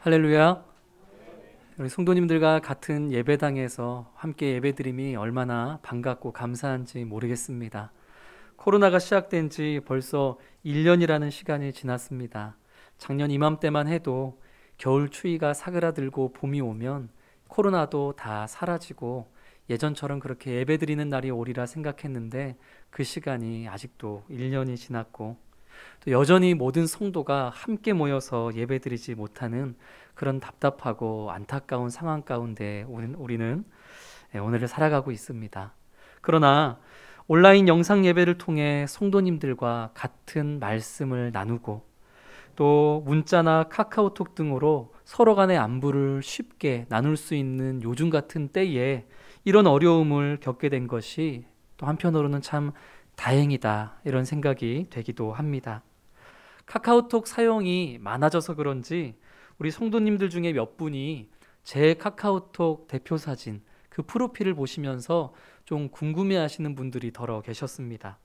할렐루야. 우리 성도님들과 같은 예배당에서 함께 예배드림이 얼마나 반갑고 감사한지 모르겠습니다. 코로나가 시작된 지 벌써 1년이라는 시간이 지났습니다. 작년 이맘때만 해도 겨울 추위가 사그라들고 봄이 오면 코로나도 다 사라지고 예전처럼 그렇게 예배드리는 날이 오리라 생각했는데 그 시간이 아직도 1년이 지났고 또 여전히 모든 성도가 함께 모여서 예배드리지 못하는 그런 답답하고 안타까운 상황 가운데 우리는 오늘을 살아가고 있습니다. 그러나 온라인 영상 예배를 통해 성도님들과 같은 말씀을 나누고 또 문자나 카카오톡 등으로 서로 간의 안부를 쉽게 나눌 수 있는 요즘 같은 때에 이런 어려움을 겪게 된 것이 또 한편으로는 참 다행이다, 이런 생각이 되기도 합니다. 카카오톡 사용이 많아져서 그런지 우리 성도님들 중에 몇 분이 제 카카오톡 대표 사진, 그 프로필을 보시면서 좀 궁금해하시는 분들이 더러 계셨습니다.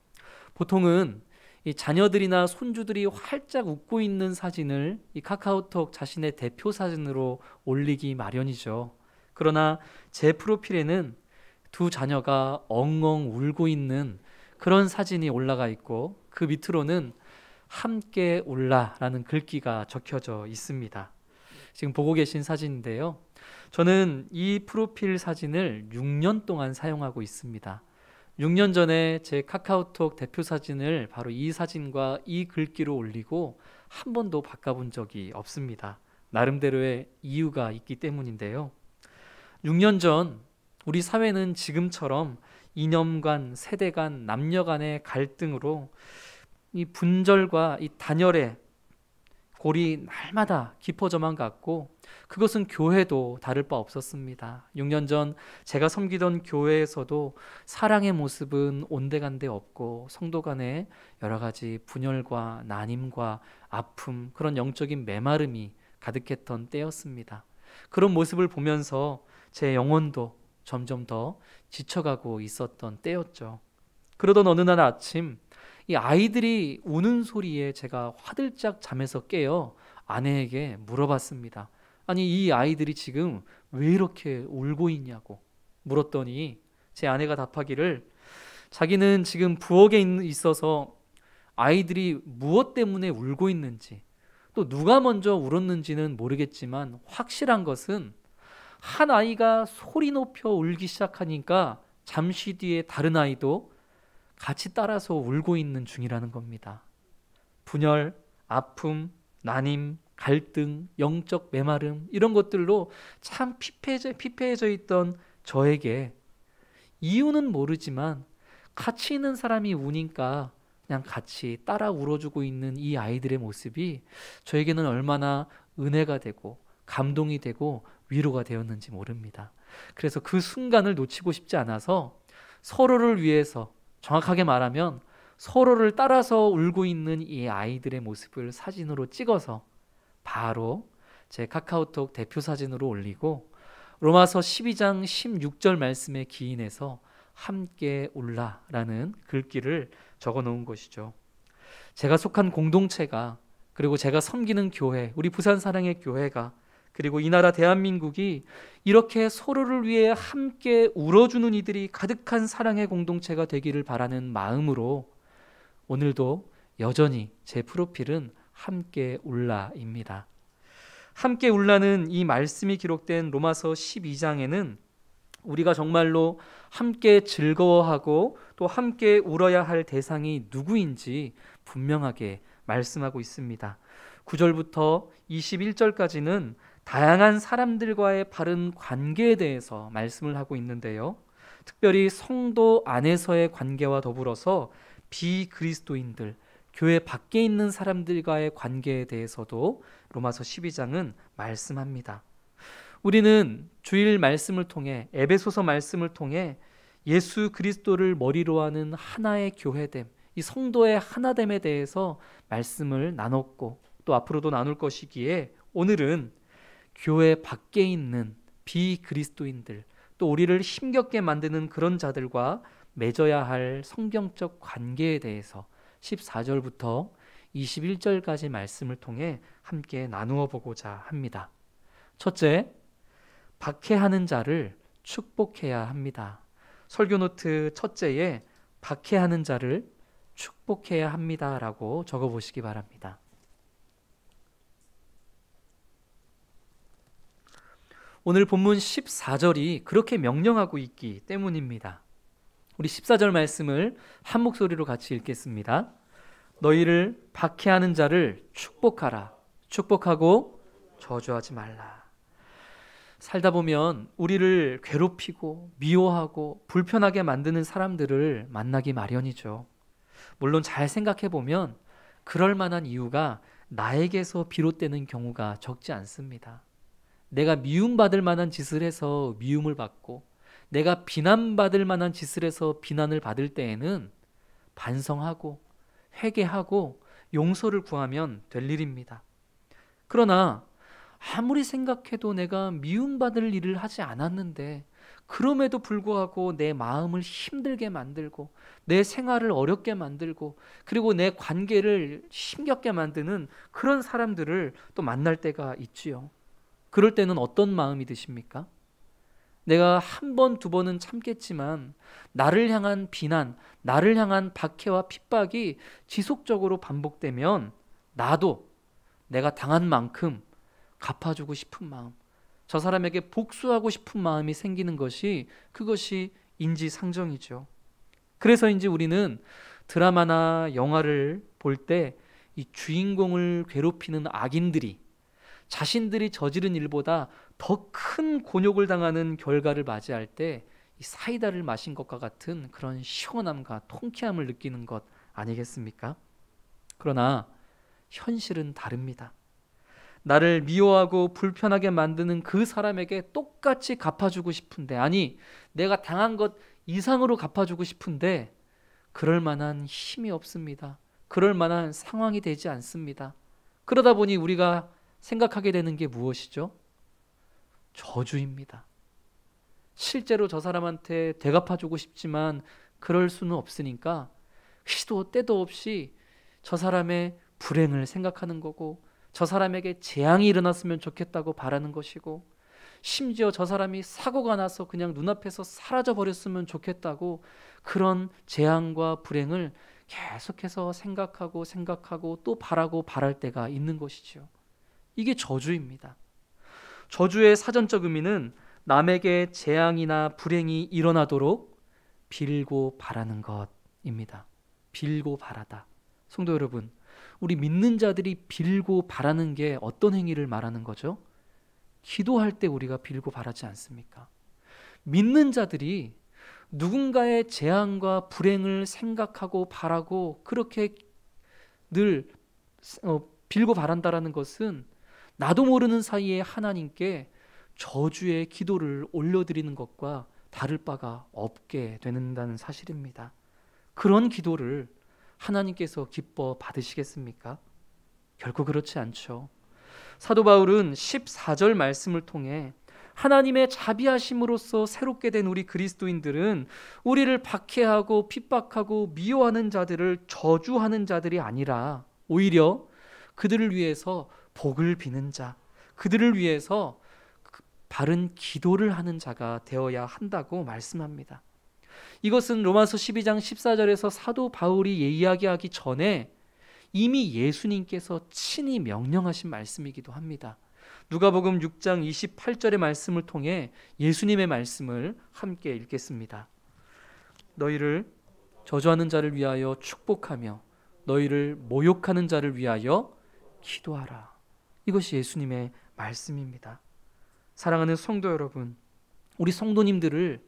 보통은 이 자녀들이나 손주들이 활짝 웃고 있는 사진을 이 카카오톡 자신의 대표 사진으로 올리기 마련이죠. 그러나 제 프로필에는 두 자녀가 엉엉 울고 있는 그런 사진이 올라가 있고 그 밑으로는 함께 울라라는 글귀가 적혀져 있습니다. 지금 보고 계신 사진인데요. 저는 이 프로필 사진을 6년 동안 사용하고 있습니다. 6년 전에 제 카카오톡 대표 사진을 바로 이 사진과 이 글귀로 올리고 한 번도 바꿔본 적이 없습니다. 나름대로의 이유가 있기 때문인데요. 6년 전 우리 사회는 지금처럼 이념 간, 세대 간, 남녀 간의 갈등으로 이 분절과 이 단열의 골이 날마다 깊어져만 갔고 그것은 교회도 다를 바 없었습니다. 6년 전 제가 섬기던 교회에서도 사랑의 모습은 온데간데 없고 성도 간에 여러 가지 분열과 난임과 아픔, 그런 영적인 메마름이 가득했던 때였습니다. 그런 모습을 보면서 제 영혼도 점점 더 지쳐가고 있었던 때였죠. 그러던 어느 날 아침 이 아이들이 우는 소리에 제가 화들짝 잠에서 깨어 아내에게 물어봤습니다. 아니, 이 아이들이 지금 왜 이렇게 울고 있냐고 물었더니 제 아내가 답하기를 자기는 지금 부엌에 있어서 아이들이 무엇 때문에 울고 있는지 또 누가 먼저 울었는지는 모르겠지만 확실한 것은 한 아이가 소리 높여 울기 시작하니까 잠시 뒤에 다른 아이도 같이 따라서 울고 있는 중이라는 겁니다. 분열, 아픔, 난임, 갈등, 영적 메마름, 이런 것들로 참 피폐해져 있던 저에게 이유는 모르지만 같이 있는 사람이 우니까 그냥 같이 따라 울어주고 있는 이 아이들의 모습이 저에게는 얼마나 은혜가 되고 감동이 되고 위로가 되었는지 모릅니다. 그래서 그 순간을 놓치고 싶지 않아서 서로를 위해서, 정확하게 말하면 서로를 따라서 울고 있는 이 아이들의 모습을 사진으로 찍어서 바로 제 카카오톡 대표 사진으로 올리고 로마서 12장 16절 말씀에 기인해서 함께 울라라는 글귀를 적어 놓은 것이죠. 제가 속한 공동체가, 그리고 제가 섬기는 교회, 우리 부산 사랑의 교회가, 그리고 이 나라 대한민국이 이렇게 서로를 위해 함께 울어주는 이들이 가득한 사랑의 공동체가 되기를 바라는 마음으로 오늘도 여전히 제 프로필은 함께 울라입니다. 함께 울라는 이 말씀이 기록된 로마서 12장에는 우리가 정말로 함께 즐거워하고 또 함께 울어야 할 대상이 누구인지 분명하게 말씀하고 있습니다. 9절부터 21절까지는 다양한 사람들과의 바른 관계에 대해서 말씀을 하고 있는데요. 특별히 성도 안에서의 관계와 더불어서 비그리스도인들, 교회 밖에 있는 사람들과의 관계에 대해서도 로마서 12장은 말씀합니다. 우리는 주일 말씀을 통해, 에베소서 말씀을 통해 예수 그리스도를 머리로 하는 하나의 교회됨, 이 성도의 하나됨에 대해서 말씀을 나눴고 또 앞으로도 나눌 것이기에 오늘은 교회 밖에 있는 비그리스도인들, 또 우리를 힘겹게 만드는 그런 자들과 맺어야 할 성경적 관계에 대해서 14절부터 21절까지 말씀을 통해 함께 나누어 보고자 합니다. 첫째, 박해하는 자를 축복해야 합니다. 설교 노트 첫째에 박해하는 자를 축복해야 합니다라고 적어보시기 바랍니다. 오늘 본문 14절이 그렇게 명령하고 있기 때문입니다. 우리 14절 말씀을 한 목소리로 같이 읽겠습니다. 너희를 박해하는 자를 축복하라. 축복하고 저주하지 말라. 살다 보면 우리를 괴롭히고 미워하고 불편하게 만드는 사람들을 만나기 마련이죠. 물론 잘 생각해 보면 그럴 만한 이유가 나에게서 비롯되는 경우가 적지 않습니다. 내가 미움받을 만한 짓을 해서 미움을 받고 내가 비난받을 만한 짓을 해서 비난을 받을 때에는 반성하고 회개하고 용서를 구하면 될 일입니다. 그러나 아무리 생각해도 내가 미움받을 일을 하지 않았는데 그럼에도 불구하고 내 마음을 힘들게 만들고 내 생활을 어렵게 만들고 그리고 내 관계를 힘겹게 만드는 그런 사람들을 또 만날 때가 있지요. 그럴 때는 어떤 마음이 드십니까? 내가 한 번, 두 번은 참겠지만 나를 향한 비난, 나를 향한 박해와 핍박이 지속적으로 반복되면 나도 내가 당한 만큼 갚아주고 싶은 마음, 저 사람에게 복수하고 싶은 마음이 생기는 것이 그것이 인지상정이죠. 그래서인지 우리는 드라마나 영화를 볼 때 이 주인공을 괴롭히는 악인들이 자신들이 저지른 일보다 더 큰 곤욕을 당하는 결과를 맞이할 때 이 사이다를 마신 것과 같은 그런 시원함과 통쾌함을 느끼는 것 아니겠습니까? 그러나 현실은 다릅니다. 나를 미워하고 불편하게 만드는 그 사람에게 똑같이 갚아주고 싶은데, 아니 내가 당한 것 이상으로 갚아주고 싶은데 그럴 만한 힘이 없습니다. 그럴 만한 상황이 되지 않습니다. 그러다 보니 우리가 생각하게 되는 게 무엇이죠? 저주입니다. 실제로 저 사람한테 대갚아주고 싶지만 그럴 수는 없으니까 시도 때도 없이 저 사람의 불행을 생각하는 거고 저 사람에게 재앙이 일어났으면 좋겠다고 바라는 것이고 심지어 저 사람이 사고가 나서 그냥 눈앞에서 사라져 버렸으면 좋겠다고 그런 재앙과 불행을 계속해서 생각하고 또 바라고 바랄 때가 있는 것이죠. 이게 저주입니다. 저주의 사전적 의미는 남에게 재앙이나 불행이 일어나도록 빌고 바라는 것입니다. 빌고 바라다. 성도 여러분, 우리 믿는 자들이 빌고 바라는 게 어떤 행위를 말하는 거죠? 기도할 때 우리가 빌고 바라지 않습니까? 믿는 자들이 누군가의 재앙과 불행을 생각하고 바라고 그렇게 늘 빌고 바란다라는 것은 나도 모르는 사이에 하나님께 저주의 기도를 올려드리는 것과 다를 바가 없게 되는다는 사실입니다. 그런 기도를 하나님께서 기뻐 받으시겠습니까? 결코 그렇지 않죠. 사도 바울은 14절 말씀을 통해 하나님의 자비하심으로써 새롭게 된 우리 그리스도인들은 우리를 박해하고 핍박하고 미워하는 자들을 저주하는 자들이 아니라 오히려 그들을 위해서 복을 비는 자, 그들을 위해서 바른 기도를 하는 자가 되어야 한다고 말씀합니다. 이것은 로마서 12장 14절에서 사도 바울이 이야기하기 전에 이미 예수님께서 친히 명령하신 말씀이기도 합니다. 누가복음 6장 28절의 말씀을 통해 예수님의 말씀을 함께 읽겠습니다. 너희를 저주하는 자를 위하여 축복하며 너희를 모욕하는 자를 위하여 기도하라. 이것이 예수님의 말씀입니다. 사랑하는 성도 여러분, 우리 성도님들을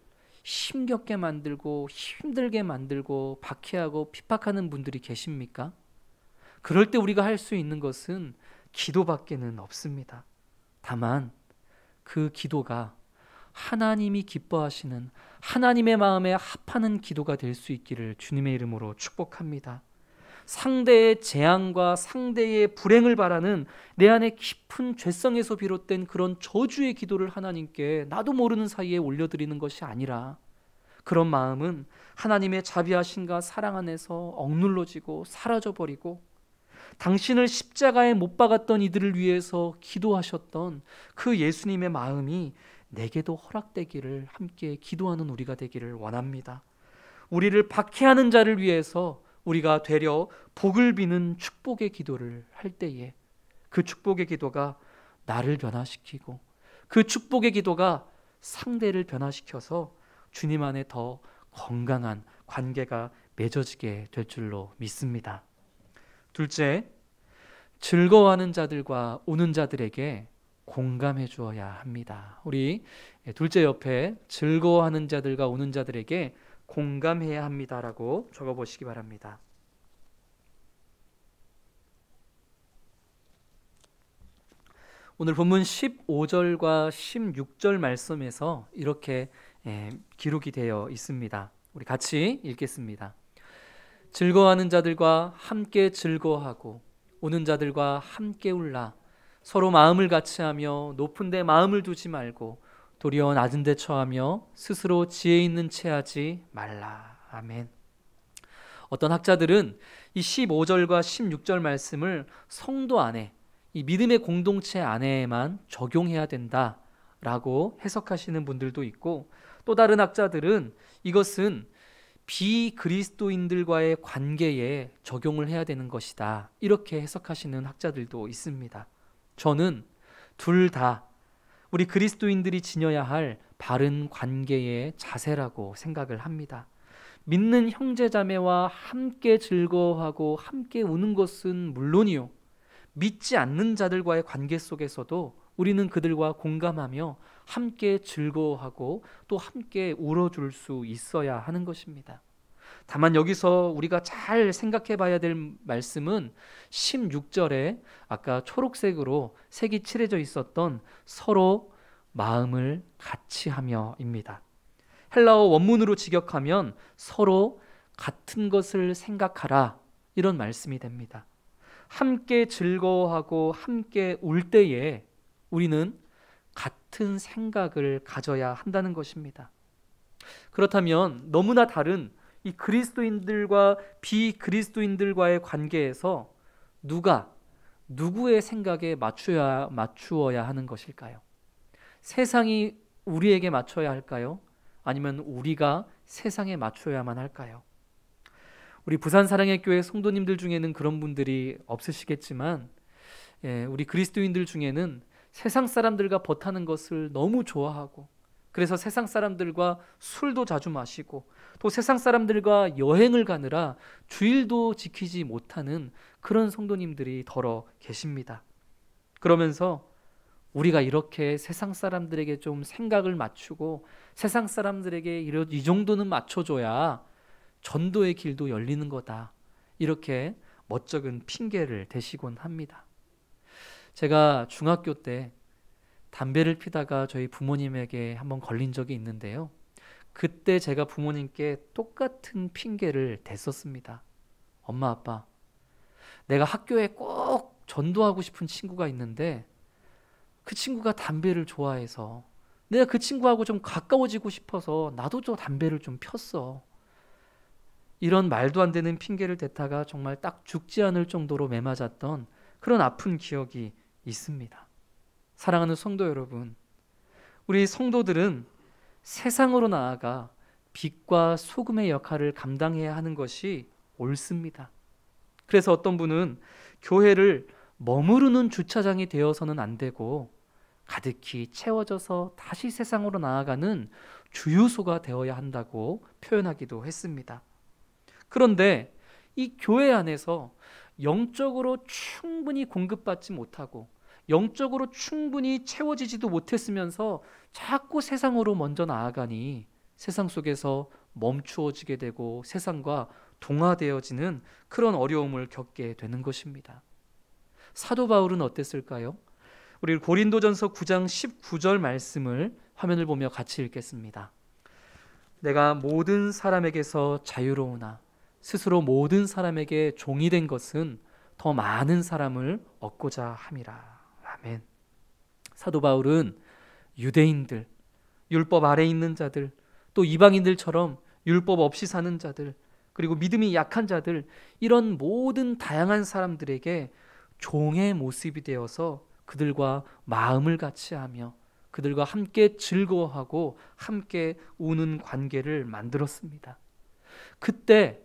힘겹게 만들고 힘들게 만들고 박해하고 핍박하는 분들이 계십니까? 그럴 때 우리가 할 수 있는 것은 기도밖에는 없습니다. 다만 그 기도가 하나님이 기뻐하시는 하나님의 마음에 합하는 기도가 될 수 있기를 주님의 이름으로 축복합니다. 상대의 재앙과 상대의 불행을 바라는 내 안에 깊은 죄성에서 비롯된 그런 저주의 기도를 하나님께 나도 모르는 사이에 올려드리는 것이 아니라 그런 마음은 하나님의 자비하심과 사랑 안에서 억눌러지고 사라져버리고 당신을 십자가에 못 박았던 이들을 위해서 기도하셨던 그 예수님의 마음이 내게도 허락되기를 함께 기도하는 우리가 되기를 원합니다. 우리를 박해하는 자를 위해서 우리가 되려 복을 비는 축복의 기도를 할 때에 그 축복의 기도가 나를 변화시키고 그 축복의 기도가 상대를 변화시켜서 주님 안에 더 건강한 관계가 맺어지게 될 줄로 믿습니다. 둘째, 즐거워하는 자들과 우는 자들에게 공감해 주어야 합니다. 우리 둘째 옆에 즐거워하는 자들과 우는 자들에게 공감해야 합니다라고 적어보시기 바랍니다. 오늘 본문 15절과 16절 말씀에서 이렇게 기록이 되어 있습니다. 우리 같이 읽겠습니다. 즐거워하는 자들과 함께 즐거워하고 우는 자들과 함께 울라. 서로 마음을 같이하며 높은 데 마음을 두지 말고 도리어 낮은 데 처하며 스스로 지혜 있는 채 하지 말라. 아멘. 어떤 학자들은 이 15절과 16절 말씀을 성도 안에, 이 믿음의 공동체 안에만 적용해야 된다라고 해석하시는 분들도 있고, 또 다른 학자들은 이것은 비그리스도인들과의 관계에 적용을 해야 되는 것이다, 이렇게 해석하시는 학자들도 있습니다. 저는 둘 다 우리 그리스도인들이 지녀야 할 바른 관계의 자세라고 생각을 합니다. 믿는 형제자매와 함께 즐거워하고 함께 우는 것은 물론이요, 믿지 않는 자들과의 관계 속에서도 우리는 그들과 공감하며 함께 즐거워하고 또 함께 울어줄 수 있어야 하는 것입니다. 다만 여기서 우리가 잘 생각해 봐야 될 말씀은 16절에 아까 초록색으로 색이 칠해져 있었던 서로 마음을 같이 하며입니다. 헬라어 원문으로 직역하면 서로 같은 것을 생각하라, 이런 말씀이 됩니다. 함께 즐거워하고 함께 울 때에 우리는 같은 생각을 가져야 한다는 것입니다. 그렇다면 너무나 다른 이 그리스도인들과 비그리스도인들과의 관계에서 누가 누구의 생각에 맞추어야 하는 것일까요? 세상이 우리에게 맞춰야 할까요? 아니면 우리가 세상에 맞춰야만 할까요? 우리 부산 사랑의 교회 성도님들 중에는 그런 분들이 없으시겠지만, 우리 그리스도인들 중에는 세상 사람들과 벗하는 것을 너무 좋아하고, 그래서 세상 사람들과 술도 자주 마시고, 또 세상 사람들과 여행을 가느라 주일도 지키지 못하는 그런 성도님들이 더러 계십니다. 그러면서 우리가 이렇게 세상 사람들에게 좀 생각을 맞추고 세상 사람들에게 이 정도는 맞춰줘야 전도의 길도 열리는 거다, 이렇게 멋쩍은 핑계를 대시곤 합니다. 제가 중학교 때 담배를 피다가 저희 부모님에게 한번 걸린 적이 있는데요, 그때 제가 부모님께 똑같은 핑계를 댔었습니다. 엄마, 아빠, 내가 학교에 꼭 전도하고 싶은 친구가 있는데 그 친구가 담배를 좋아해서 내가 그 친구하고 좀 가까워지고 싶어서 나도 저 담배를 좀 폈어. 이런 말도 안 되는 핑계를 대다가 정말 딱 죽지 않을 정도로 매맞았던 그런 아픈 기억이 있습니다. 사랑하는 성도 여러분, 우리 성도들은 세상으로 나아가 빛과 소금의 역할을 감당해야 하는 것이 옳습니다. 그래서 어떤 분은 교회를 머무르는 주차장이 되어서는 안 되고 가득히 채워져서 다시 세상으로 나아가는 주유소가 되어야 한다고 표현하기도 했습니다. 그런데 이 교회 안에서 영적으로 충분히 공급받지 못하고 영적으로 충분히 채워지지도 못했으면서 자꾸 세상으로 먼저 나아가니 세상 속에서 멈추어지게 되고 세상과 동화되어지는 그런 어려움을 겪게 되는 것입니다. 사도 바울은 어땠을까요? 우리 고린도전서 9장 19절 말씀을 화면을 보며 같이 읽겠습니다. 내가 모든 사람에게서 자유로우나 스스로 모든 사람에게 종이 된 것은 더 많은 사람을 얻고자 함이라. 아멘. 사도 바울은 유대인들, 율법 아래 있는 자들, 또 이방인들처럼 율법 없이 사는 자들, 그리고 믿음이 약한 자들, 이런 모든 다양한 사람들에게 종의 모습이 되어서 그들과 마음을 같이 하며 그들과 함께 즐거워하고 함께 우는 관계를 만들었습니다. 그때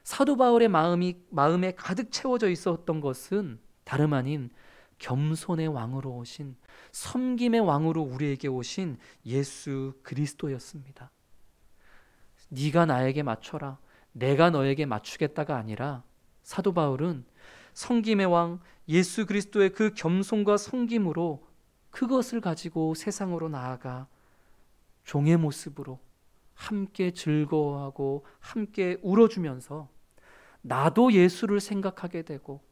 사도 바울의 마음에 가득 채워져 있었던 것은 다름 아닌 겸손의 왕으로 오신, 섬김의 왕으로 우리에게 오신 예수 그리스도였습니다. 네가 나에게 맞춰라, 내가 너에게 맞추겠다가 아니라 사도 바울은 섬김의 왕 예수 그리스도의 그 겸손과 섬김으로 그것을 가지고 세상으로 나아가 종의 모습으로 함께 즐거워하고 함께 울어주면서 나도 예수를 생각하게 되고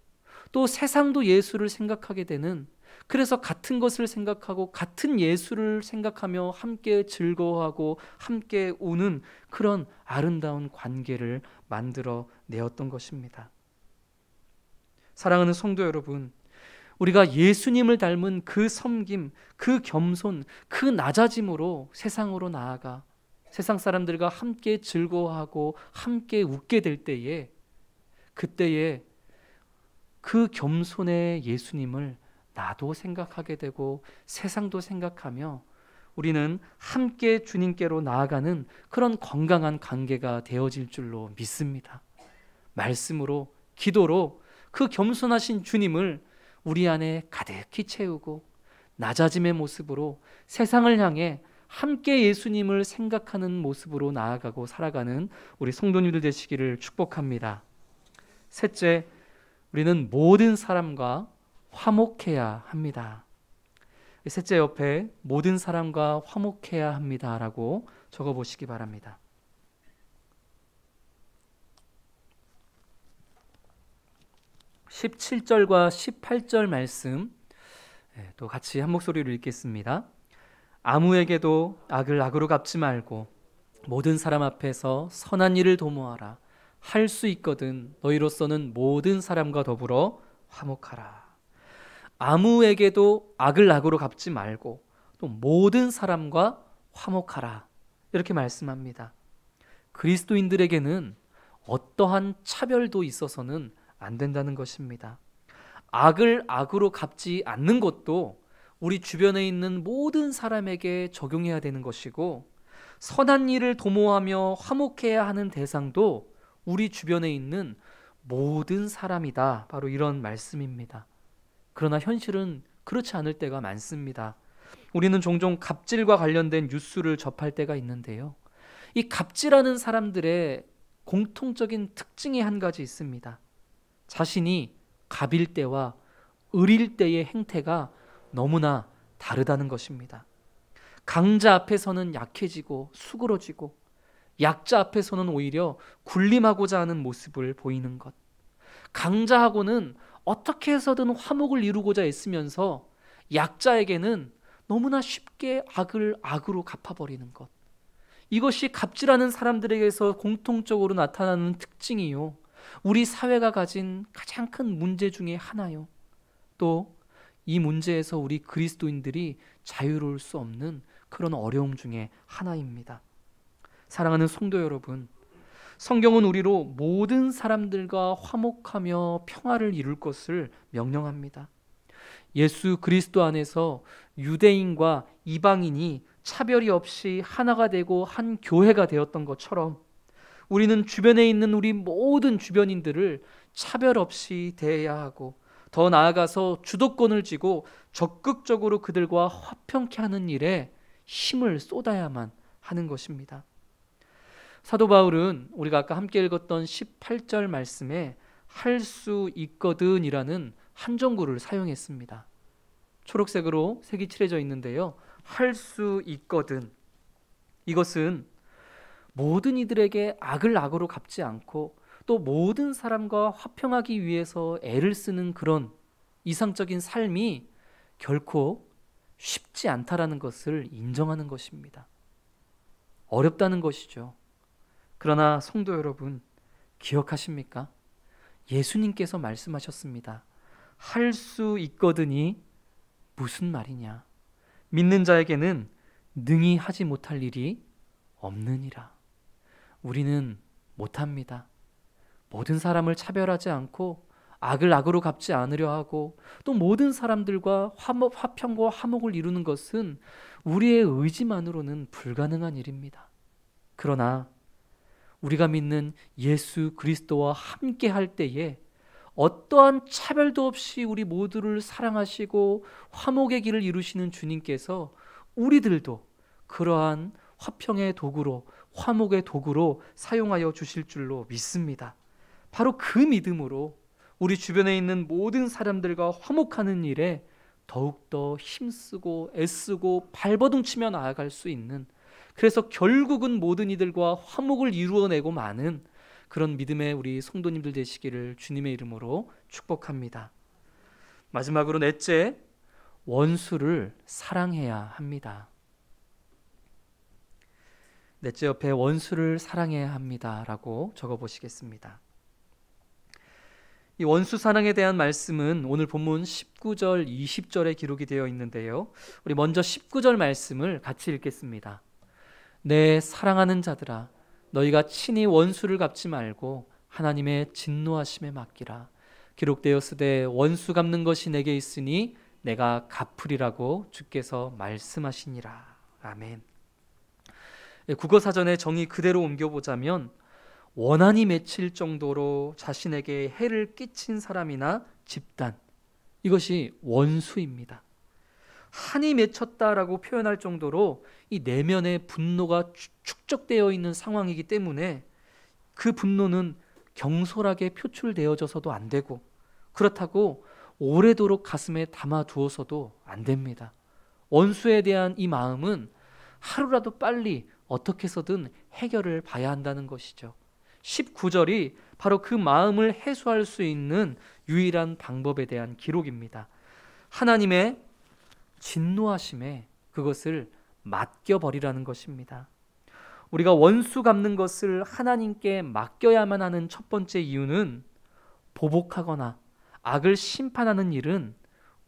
또 세상도 예수를 생각하게 되는, 그래서 같은 것을 생각하고 같은 예수를 생각하며 함께 즐거워하고 함께 우는 그런 아름다운 관계를 만들어 내었던 것입니다. 사랑하는 성도 여러분, 우리가 예수님을 닮은 그 섬김, 그 겸손, 그 낮아짐으로 세상으로 나아가 세상 사람들과 함께 즐거워하고 함께 웃게 될 때에, 그때에 그 겸손의 예수님을 나도 생각하게 되고 세상도 생각하며 우리는 함께 주님께로 나아가는 그런 건강한 관계가 되어질 줄로 믿습니다. 말씀으로, 기도로 그 겸손하신 주님을 우리 안에 가득히 채우고 낮아짐의 모습으로 세상을 향해 함께 예수님을 생각하는 모습으로 나아가고 살아가는 우리 성도님들 되시기를 축복합니다. 셋째, 우리는 모든 사람과 화목해야 합니다. 셋째 옆에 모든 사람과 화목해야 합니다라고 적어보시기 바랍니다. 17절과 18절 말씀 또 같이 한 목소리로 읽겠습니다. 아무에게도 악을 악으로 갚지 말고 모든 사람 앞에서 선한 일을 도모하라. 할 수 있거든 너희로서는 모든 사람과 더불어 화목하라. 아무에게도 악을 악으로 갚지 말고 또 모든 사람과 화목하라, 이렇게 말씀합니다. 그리스도인들에게는 어떠한 차별도 있어서는 안 된다는 것입니다. 악을 악으로 갚지 않는 것도 우리 주변에 있는 모든 사람에게 적용해야 되는 것이고, 선한 일을 도모하며 화목해야 하는 대상도 우리 주변에 있는 모든 사람이다, 바로 이런 말씀입니다. 그러나 현실은 그렇지 않을 때가 많습니다. 우리는 종종 갑질과 관련된 뉴스를 접할 때가 있는데요, 이 갑질하는 사람들의 공통적인 특징이 한 가지 있습니다. 자신이 갑일 때와 을일 때의 행태가 너무나 다르다는 것입니다. 강자 앞에서는 약해지고 수그러지고 약자 앞에서는 오히려 군림하고자 하는 모습을 보이는 것. 강자하고는 어떻게 해서든 화목을 이루고자 애쓰면서 약자에게는 너무나 쉽게 악을 악으로 갚아버리는 것. 이것이 갑질하는 사람들에게서 공통적으로 나타나는 특징이요, 우리 사회가 가진 가장 큰 문제 중에 하나요. 또 이 문제에서 우리 그리스도인들이 자유로울 수 없는 그런 어려움 중에 하나입니다. 사랑하는 성도 여러분, 성경은 우리로 모든 사람들과 화목하며 평화를 이룰 것을 명령합니다. 예수 그리스도 안에서 유대인과 이방인이 차별이 없이 하나가 되고 한 교회가 되었던 것처럼 우리는 주변에 있는 우리 모든 주변인들을 차별 없이 대해야 하고, 더 나아가서 주도권을 쥐고 적극적으로 그들과 화평케 하는 일에 힘을 쏟아야만 하는 것입니다. 사도 바울은 우리가 아까 함께 읽었던 18절 말씀에 할 수 있거든 이라는 한정구를 사용했습니다. 초록색으로 색이 칠해져 있는데요, 할 수 있거든, 이것은 모든 이들에게 악을 악으로 갚지 않고 또 모든 사람과 화평하기 위해서 애를 쓰는 그런 이상적인 삶이 결코 쉽지 않다라는 것을 인정하는 것입니다. 어렵다는 것이죠. 그러나 성도 여러분, 기억하십니까? 예수님께서 말씀하셨습니다. 할 수 있거든이 무슨 말이냐? 믿는 자에게는 능히 하지 못할 일이 없느니라. 우리는 못합니다. 모든 사람을 차별하지 않고 악을 악으로 갚지 않으려 하고 또 모든 사람들과 화평과 화목을 이루는 것은 우리의 의지만으로는 불가능한 일입니다. 그러나 우리가 믿는 예수 그리스도와 함께 할 때에 어떠한 차별도 없이 우리 모두를 사랑하시고 화목의 길을 이루시는 주님께서 우리들도 그러한 화평의 도구로, 화목의 도구로 사용하여 주실 줄로 믿습니다. 바로 그 믿음으로 우리 주변에 있는 모든 사람들과 화목하는 일에 더욱더 힘쓰고 애쓰고 발버둥치며 나아갈 수 있는, 그래서 결국은 모든 이들과 화목을 이루어내고 마는 그런 믿음의 우리 성도님들 되시기를 주님의 이름으로 축복합니다. 마지막으로 넷째, 원수를 사랑해야 합니다. 넷째 옆에 원수를 사랑해야 합니다 라고 적어보시겠습니다. 이 원수 사랑에 대한 말씀은 오늘 본문 19절, 20절에 기록이 되어 있는데요. 우리 먼저 19절 말씀을 같이 읽겠습니다. 내 사랑하는 자들아, 너희가 친히 원수를 갚지 말고 하나님의 진노하심에 맡기라. 기록되었으되 원수 갚는 것이 내게 있으니 내가 갚으리라고 주께서 말씀하시니라. 아멘. 국어사전의 정의 그대로 옮겨보자면 원한이 맺힐 정도로 자신에게 해를 끼친 사람이나 집단, 이것이 원수입니다. 한이 맺혔다라고 표현할 정도로 이 내면의 분노가 축적되어 있는 상황이기 때문에 그 분노는 경솔하게 표출되어져서도 안 되고, 그렇다고 오래도록 가슴에 담아두어서도 안 됩니다. 원수에 대한 이 마음은 하루라도 빨리 어떻게 해서든 해결을 봐야 한다는 것이죠. 19절이 바로 그 마음을 해소할 수 있는 유일한 방법에 대한 기록입니다. 하나님의 진노하심에 그것을 맡겨버리라는 것입니다. 우리가 원수 갚는 것을 하나님께 맡겨야만 하는 첫 번째 이유는, 보복하거나 악을 심판하는 일은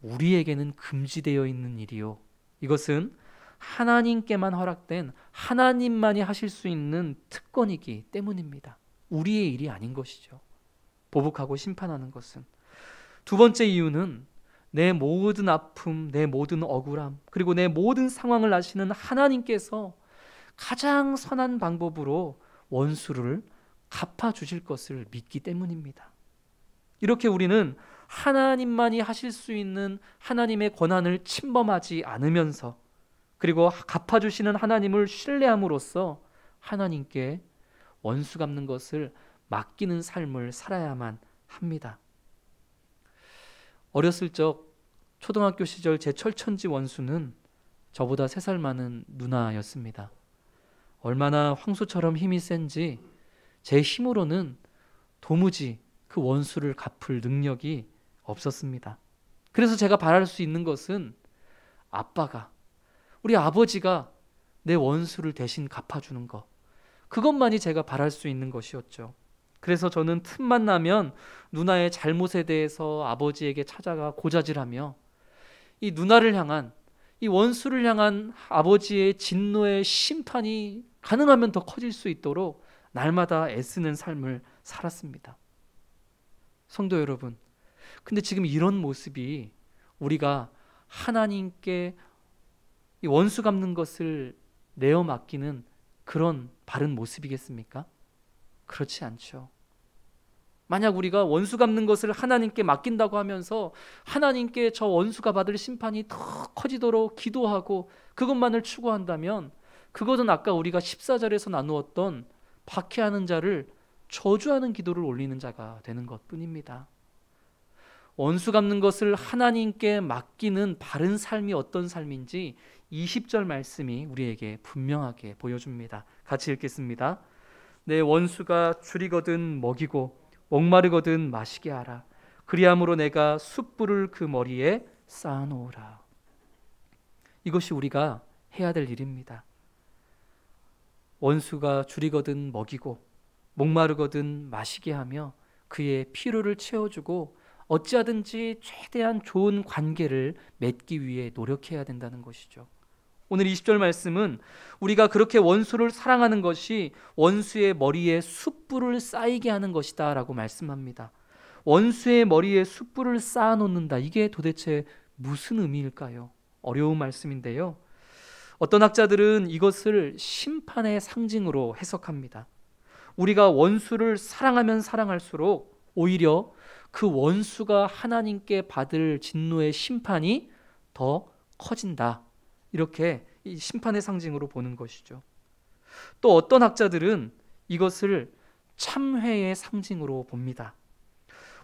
우리에게는 금지되어 있는 일이요, 이것은 하나님께만 허락된, 하나님만이 하실 수 있는 특권이기 때문입니다. 우리의 일이 아닌 것이죠. 보복하고 심판하는 것은. 두 번째 이유는 내 모든 아픔, 내 모든 억울함, 그리고 내 모든 상황을 아시는 하나님께서 가장 선한 방법으로 원수를 갚아주실 것을 믿기 때문입니다. 이렇게 우리는 하나님만이 하실 수 있는 하나님의 권한을 침범하지 않으면서, 그리고 갚아주시는 하나님을 신뢰함으로써 하나님께 원수 갚는 것을 맡기는 삶을 살아야만 합니다. 어렸을 적 초등학교 시절 제 철천지 원수는 저보다 3살 많은 누나였습니다. 얼마나 황소처럼 힘이 센지 제 힘으로는 도무지 그 원수를 갚을 능력이 없었습니다. 그래서 제가 바랄 수 있는 것은 아빠가, 우리 아버지가 내 원수를 대신 갚아주는 것, 그것만이 제가 바랄 수 있는 것이었죠. 그래서 저는 틈만 나면 누나의 잘못에 대해서 아버지에게 찾아가 고자질하며 이 누나를 향한, 이 원수를 향한 아버지의 진노의 심판이 가능하면 더 커질 수 있도록 날마다 애쓰는 삶을 살았습니다. 성도 여러분, 근데 지금 이런 모습이 우리가 하나님께 이 원수 갚는 것을 내어 맡기는 그런 바른 모습이겠습니까? 그렇지 않죠. 만약 우리가 원수 갚는 것을 하나님께 맡긴다고 하면서 하나님께 저 원수가 받을 심판이 더 커지도록 기도하고 그것만을 추구한다면, 그것은 아까 우리가 14절에서 나누었던 박해하는 자를 저주하는 기도를 올리는 자가 되는 것뿐입니다. 원수 갚는 것을 하나님께 맡기는 바른 삶이 어떤 삶인지 20절 말씀이 우리에게 분명하게 보여줍니다. 같이 읽겠습니다. 내 원수가 줄이거든 먹이고 목마르거든 마시게 하라. 그리함으로 내가 숯불을 그 머리에 쌓아놓으라. 이것이 우리가 해야 될 일입니다. 원수가 줄이거든 먹이고 목마르거든 마시게 하며 그의 피로를 채워주고 어찌하든지 최대한 좋은 관계를 맺기 위해 노력해야 된다는 것이죠. 오늘 20절 말씀은 우리가 그렇게 원수를 사랑하는 것이 원수의 머리에 숯불을 쌓이게 하는 것이다 라고 말씀합니다. 원수의 머리에 숯불을 쌓아놓는다. 이게 도대체 무슨 의미일까요? 어려운 말씀인데요. 어떤 학자들은 이것을 심판의 상징으로 해석합니다. 우리가 원수를 사랑하면 사랑할수록 오히려 그 원수가 하나님께 받을 진노의 심판이 더 커진다. 이렇게 이 심판의 상징으로 보는 것이죠. 또 어떤 학자들은 이것을 참회의 상징으로 봅니다.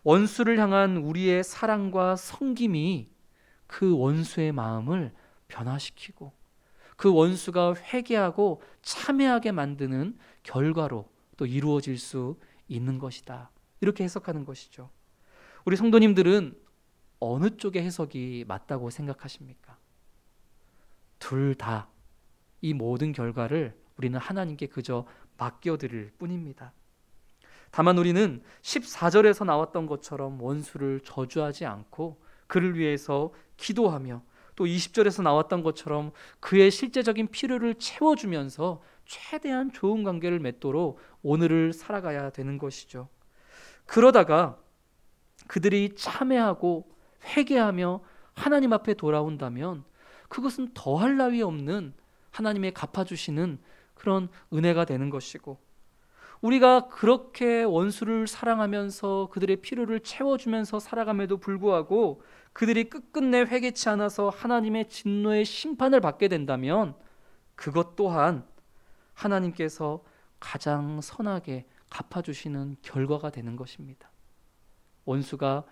원수를 향한 우리의 사랑과 섬김이 그 원수의 마음을 변화시키고 그 원수가 회개하고 참회하게 만드는 결과로 또 이루어질 수 있는 것이다. 이렇게 해석하는 것이죠. 우리 성도님들은 어느 쪽의 해석이 맞다고 생각하십니까? 둘 다 이 모든 결과를 우리는 하나님께 그저 맡겨드릴 뿐입니다. 다만 우리는 14절에서 나왔던 것처럼 원수를 저주하지 않고 그를 위해서 기도하며 또 20절에서 나왔던 것처럼 그의 실제적인 필요를 채워주면서 최대한 좋은 관계를 맺도록 오늘을 살아가야 되는 것이죠. 그러다가 그들이 참회하고 회개하며 하나님 앞에 돌아온다면 그것은 더할 나위 없는 하나님의 갚아주시는 그런 은혜가 되는 것이고, 우리가 그렇게 원수를 사랑하면서 그들의 필요를 채워주면서 살아감에도 불구하고 그들이 끝끝내 회개치 않아서 하나님의 진노의 심판을 받게 된다면 그것 또한 하나님께서 가장 선하게 갚아주시는 결과가 되는 것입니다. 원수가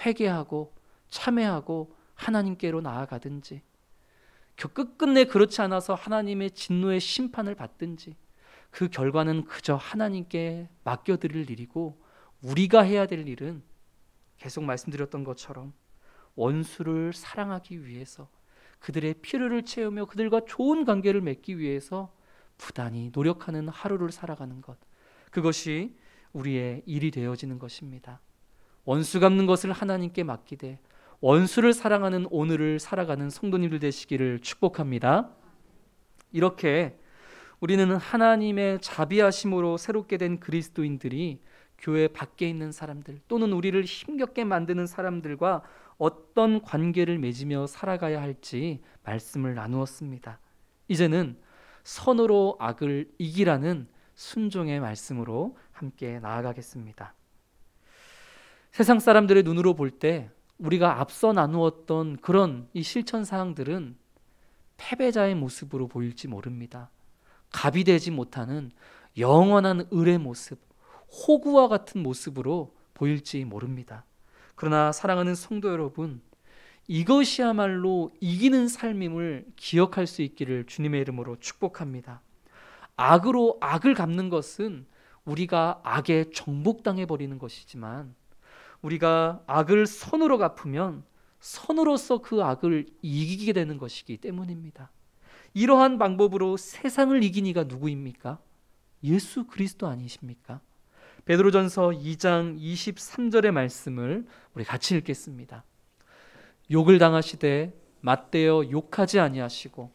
회개하고 참회하고 하나님께로 나아가든지 끝끝내 그렇지 않아서 하나님의 진노의 심판을 받든지 그 결과는 그저 하나님께 맡겨드릴 일이고, 우리가 해야 될 일은 계속 말씀드렸던 것처럼 원수를 사랑하기 위해서 그들의 필요를 채우며 그들과 좋은 관계를 맺기 위해서 부단히 노력하는 하루를 살아가는 것, 그것이 우리의 일이 되어지는 것입니다. 원수 갚는 것을 하나님께 맡기되 원수를 사랑하는 오늘을 살아가는 성도님들 되시기를 축복합니다. 이렇게 우리는 하나님의 자비하심으로 새롭게 된 그리스도인들이 교회 밖에 있는 사람들 또는 우리를 힘겹게 만드는 사람들과 어떤 관계를 맺으며 살아가야 할지 말씀을 나누었습니다. 이제는 선으로 악을 이기라는 순종의 말씀으로 함께 나아가겠습니다. 세상 사람들의 눈으로 볼 때 우리가 앞서 나누었던 그런 이 실천 사항들은 패배자의 모습으로 보일지 모릅니다. 갑이 되지 못하는 영원한 을의 모습, 호구와 같은 모습으로 보일지 모릅니다. 그러나 사랑하는 성도 여러분, 이것이야말로 이기는 삶임을 기억할 수 있기를 주님의 이름으로 축복합니다. 악으로 악을 갚는 것은 우리가 악에 정복당해 버리는 것이지만, 우리가 악을 선으로 갚으면 선으로서 그 악을 이기게 되는 것이기 때문입니다. 이러한 방법으로 세상을 이긴 이가 누구입니까? 예수 그리스도 아니십니까? 베드로전서 2장 23절의 말씀을 우리 같이 읽겠습니다. 욕을 당하시되 맞대어 욕하지 아니하시고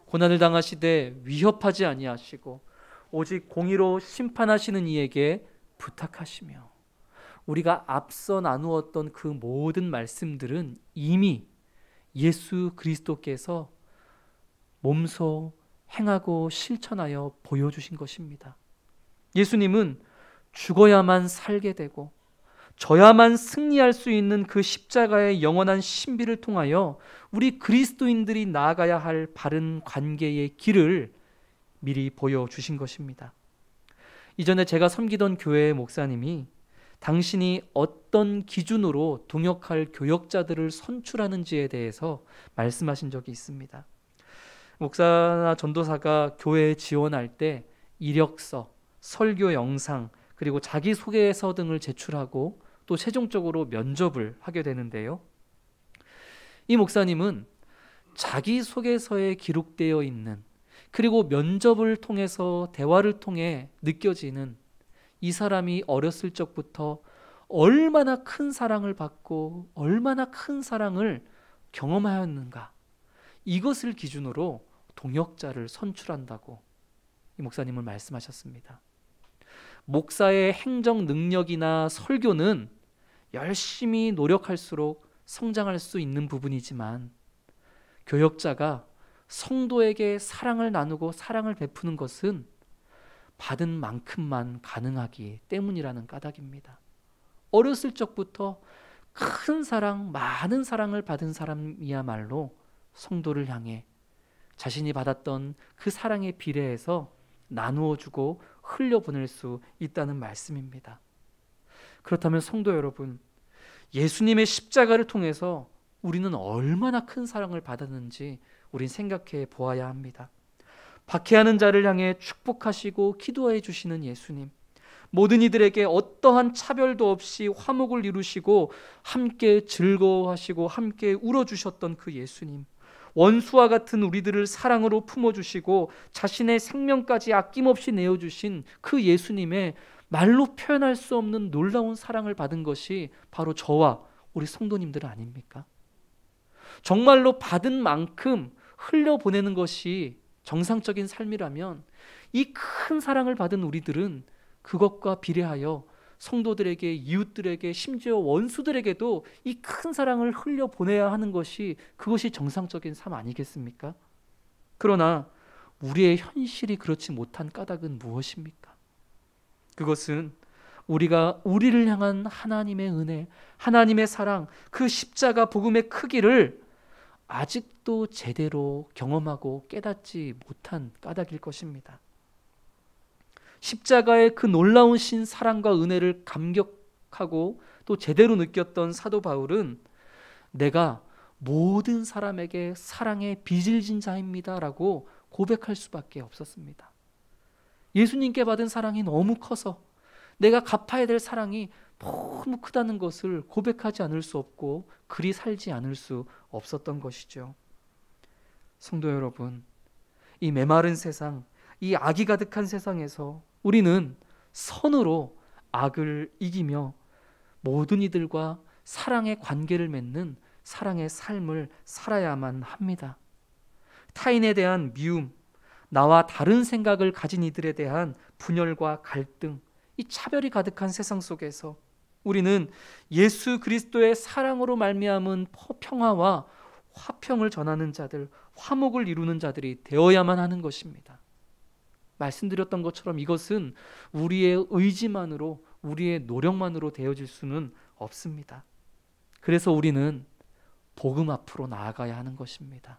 고난을 당하시되 위협하지 아니하시고 오직 공의로 심판하시는 이에게 부탁하시며. 우리가 앞서 나누었던 그 모든 말씀들은 이미 예수 그리스도께서 몸소 행하고 실천하여 보여주신 것입니다. 예수님은 죽어야만 살게 되고 져야만 승리할 수 있는 그 십자가의 영원한 신비를 통하여 우리 그리스도인들이 나아가야 할 바른 관계의 길을 미리 보여주신 것입니다. 이전에 제가 섬기던 교회의 목사님이 당신이 어떤 기준으로 동역할 교역자들을 선출하는지에 대해서 말씀하신 적이 있습니다. 목사나 전도사가 교회에 지원할 때 이력서, 설교 영상, 그리고 자기소개서 등을 제출하고 또 최종적으로 면접을 하게 되는데요. 이 목사님은 자기소개서에 기록되어 있는, 그리고 면접을 통해서 대화를 통해 느껴지는 이 사람이 어렸을 적부터 얼마나 큰 사랑을 받고 얼마나 큰 사랑을 경험하였는가, 이것을 기준으로 동역자를 선출한다고 이 목사님은 말씀하셨습니다. 목사의 행정 능력이나 설교는 열심히 노력할수록 성장할 수 있는 부분이지만 교역자가 성도에게 사랑을 나누고 사랑을 베푸는 것은 받은 만큼만 가능하기 때문이라는 까닭입니다. 어렸을 적부터 큰 사랑, 많은 사랑을 받은 사람이야말로 성도를 향해 자신이 받았던 그 사랑에 비례해서 나누어주고 흘려보낼 수 있다는 말씀입니다. 그렇다면 성도 여러분, 예수님의 십자가를 통해서 우리는 얼마나 큰 사랑을 받았는지 우린 생각해 보아야 합니다. 박해하는 자를 향해 축복하시고 기도해 주시는 예수님, 모든 이들에게 어떠한 차별도 없이 화목을 이루시고 함께 즐거워하시고 함께 울어주셨던 그 예수님, 원수와 같은 우리들을 사랑으로 품어주시고 자신의 생명까지 아낌없이 내어주신 그 예수님의 말로 표현할 수 없는 놀라운 사랑을 받은 것이 바로 저와 우리 성도님들 아닙니까? 정말로 받은 만큼 흘려보내는 것이 정상적인 삶이라면 이 큰 사랑을 받은 우리들은 그것과 비례하여 성도들에게, 이웃들에게, 심지어 원수들에게도 이 큰 사랑을 흘려보내야 하는 것이, 그것이 정상적인 삶 아니겠습니까? 그러나 우리의 현실이 그렇지 못한 까닭은 무엇입니까? 그것은 우리가 우리를 향한 하나님의 은혜, 하나님의 사랑, 그 십자가 복음의 크기를 아직도 제대로 경험하고 깨닫지 못한 까닭일 것입니다. 십자가의 그 놀라우신 사랑과 은혜를 감격하고 또 제대로 느꼈던 사도 바울은 내가 모든 사람에게 사랑의 빚을 진 자입니다 라고 고백할 수밖에 없었습니다. 예수님께 받은 사랑이 너무 커서 내가 갚아야 될 사랑이 너무 크다는 것을 고백하지 않을 수 없고 그리 살지 않을 수 없었던 것이죠. 성도 여러분, 이 메마른 세상, 이 악이 가득한 세상에서 우리는 선으로 악을 이기며 모든 이들과 사랑의 관계를 맺는 사랑의 삶을 살아야만 합니다. 타인에 대한 미움, 나와 다른 생각을 가진 이들에 대한 분열과 갈등, 이 차별이 가득한 세상 속에서 우리는 예수 그리스도의 사랑으로 말미암은 평화와 화평을 전하는 자들, 화목을 이루는 자들이 되어야만 하는 것입니다. 말씀드렸던 것처럼 이것은 우리의 의지만으로, 우리의 노력만으로 되어질 수는 없습니다. 그래서 우리는 복음 앞으로 나아가야 하는 것입니다.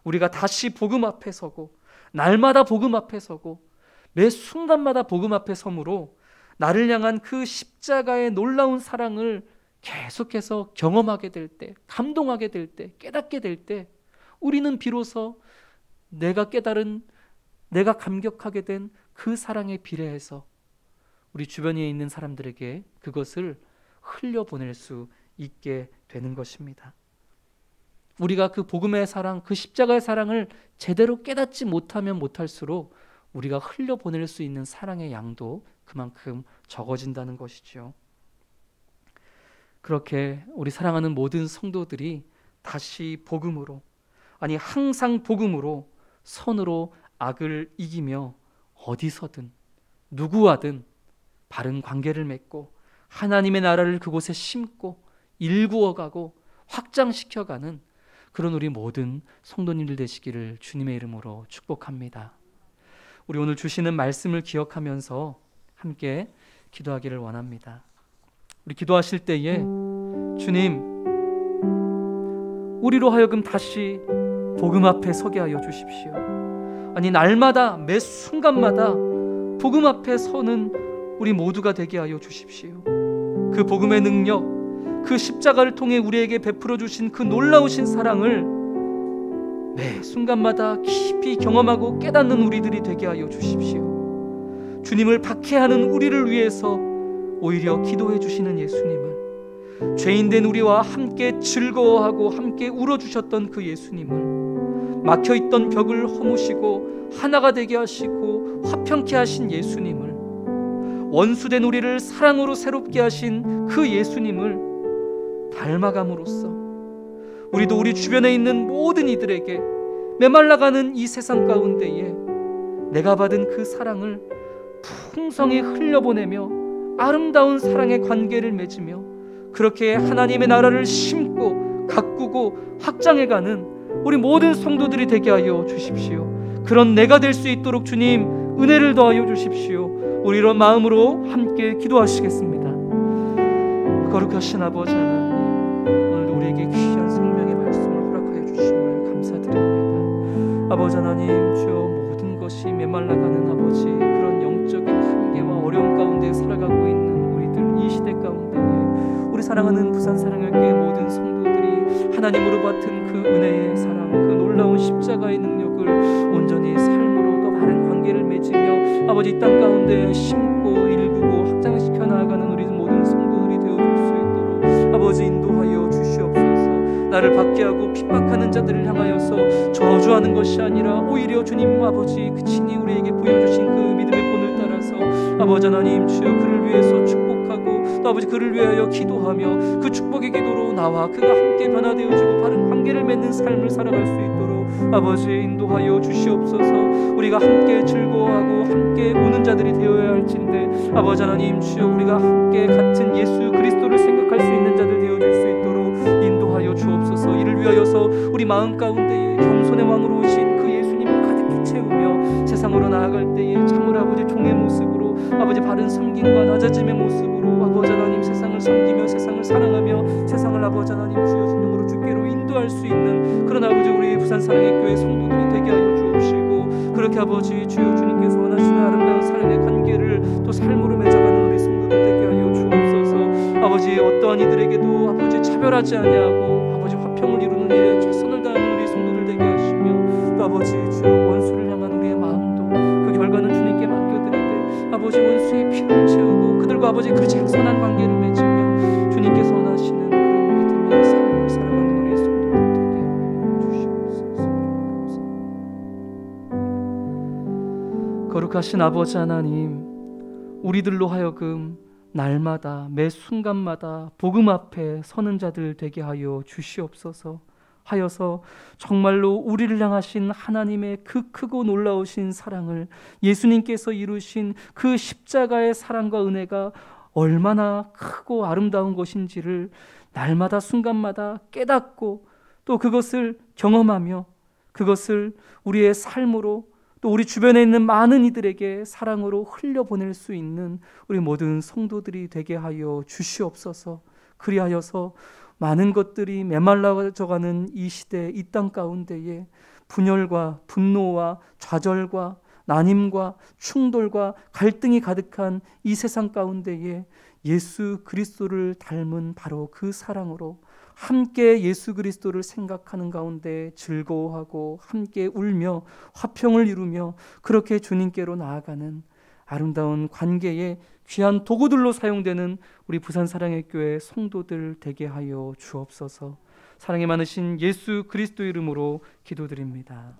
우리가 다시 복음 앞에 서고, 날마다 복음 앞에 서고, 매 순간마다 복음 앞에 섬으로 나를 향한 그 십자가의 놀라운 사랑을 계속해서 경험하게 될 때, 감동하게 될 때, 깨닫게 될 때 우리는 비로소 내가 깨달은, 내가 감격하게 된 그 사랑에 비례해서 우리 주변에 있는 사람들에게 그것을 흘려보낼 수 있게 되는 것입니다. 우리가 그 복음의 사랑, 그 십자가의 사랑을 제대로 깨닫지 못하면 못할수록 우리가 흘려보낼 수 있는 사랑의 양도 그만큼 적어진다는 것이죠. 그렇게 우리 사랑하는 모든 성도들이 다시 복음으로, 아니 항상 복음으로, 선으로 악을 이기며 어디서든 누구와든 바른 관계를 맺고 하나님의 나라를 그곳에 심고 일구어가고 확장시켜가는 그런 우리 모든 성도님들 되시기를 주님의 이름으로 축복합니다. 우리 오늘 주시는 말씀을 기억하면서 함께 기도하기를 원합니다. 우리 기도하실 때에 주님, 우리로 하여금 다시 복음 앞에 서게 하여 주십시오. 아니 날마다 매 순간마다 복음 앞에 서는 우리 모두가 되게 하여 주십시오. 그 복음의 능력, 그 십자가를 통해 우리에게 베풀어 주신 그 놀라우신 사랑을 매 순간마다 깊이 경험하고 깨닫는 우리들이 되게 하여 주십시오. 주님을 박해하는 우리를 위해서 오히려 기도해 주시는 예수님을, 죄인된 우리와 함께 즐거워하고 함께 울어주셨던 그 예수님을, 막혀있던 벽을 허무시고 하나가 되게 하시고 화평케 하신 예수님을, 원수된 우리를 사랑으로 새롭게 하신 그 예수님을 닮아감으로써 우리도 우리 주변에 있는 모든 이들에게 메말라가는 이 세상 가운데에 내가 받은 그 사랑을 풍성히 흘려보내며 아름다운 사랑의 관계를 맺으며 그렇게 하나님의 나라를 심고 가꾸고 확장해가는 우리 모든 성도들이 되게 하여 주십시오. 그런 내가 될 수 있도록 주님 은혜를 더하여 주십시오. 우리 이런 마음으로 함께 기도하시겠습니다. 거룩하신 아버지 하나님, 오늘도 우리에게 귀한 생명의 말씀을 허락하여 주심을 감사드립니다. 아버지 하나님, 주여 모든 것이 메말라가는 아버지 그런 영적인 한계와 어려움 가운데 살아가고 있는 우리들 이 시대 가운데 우리 사랑하는 부산사랑학교의 모든 성도들이 하나님으로 받은 그 은혜의 사랑, 그 놀라운 십자가의 능력을 온전히 삶으로 또 바른 관계를 맺으며 아버지 이 땅 가운데 심고 일구고 확장시켜 나아가는 우리 모든 성도들이 되어줄 수 있도록 아버지 인도하여 주시옵소서. 나를 받게 하고 핍박하는 자들을 향하여서 저주하는 것이 아니라 오히려 주님 아버지 그 친히 우리에게 보여주신 그 믿음의 본을 따라서 아버지 하나님 주여 그를 위해서 축복하고 또 아버지 그를 위하여 기도하며 그 축복의 기도로 나와 그가 함께 변화되어지고 바른 관계를 맺는 삶을 살아갈 수 있도록 아버지 인도하여 주시옵소서. 우리가 함께 즐거워하고 함께 우는 자들이 되어야 할진데 아버지 하나님 주여 우리가 함께 같은 예수 그리스도를 생각할 수 있는 자들 되어줄 수 있도록 인도하여 주옵소서. 이를 위하여서 우리 마음 가운데에 겸손의 왕으로 오신 그 예수님을 가득히 채우며 세상으로 나아갈 때에 참으로 아버지 종의 모습으로 아버지 바른 섬김과 낮아짐의 모습으로 아버지 하나님 세상을 섬기며 세상을 사랑하며 세상을 아버지 하나님 주여 주님으로 주께로 인도할 수 있는 그런 아버지 우리 부산사랑의교회 성도들이 되게 하여 주옵시고 그렇게 아버지 주여 주님께서 원하시는 아름다운 사랑의 관계를 또 삶으로 맺어가는 우리 성도들 되게 하여 주옵소서. 아버지 어떠한 이들에게도 아버지 차별하지 아니하고 아버지 화평을 이루는 일에 최선을 다하는 우리 성도들 되게 하시며 또 아버지 주여 원수를 향한 우리의 마음도 그 결과는 주님께 맡겨드리되 아버지 원수의 피를 채우고 그들과 아버지 그 선한 관계를 맺으며 주님께서 원하시는 그런 믿음의 삶을 살아가는 우리 성도들 되게 하여 주시옵소서. 거룩하신 아버지 하나님, 우리들로 하여금 날마다 매 순간마다 복음 앞에 서는 자들 되게 하여 주시옵소서. 하여서 정말로 우리를 향하신 하나님의 그 크고 놀라우신 사랑을 예수님께서 이루신 그 십자가의 사랑과 은혜가 얼마나 크고 아름다운 것인지를 날마다 순간마다 깨닫고 또 그것을 경험하며 그것을 우리의 삶으로 또 우리 주변에 있는 많은 이들에게 사랑으로 흘려보낼 수 있는 우리 모든 성도들이 되게 하여 주시옵소서. 그리하여서 많은 것들이 메말라져가는 이 시대 이 땅 가운데에 분열과 분노와 좌절과 난임과 충돌과 갈등이 가득한 이 세상 가운데에 예수 그리스도를 닮은 바로 그 사랑으로 함께 예수 그리스도를 생각하는 가운데 즐거워하고 함께 울며 화평을 이루며 그렇게 주님께로 나아가는 아름다운 관계의 귀한 도구들로 사용되는 우리 부산사랑의교회 성도들 되게 하여 주옵소서. 사랑이 많으신 예수 그리스도 이름으로 기도드립니다.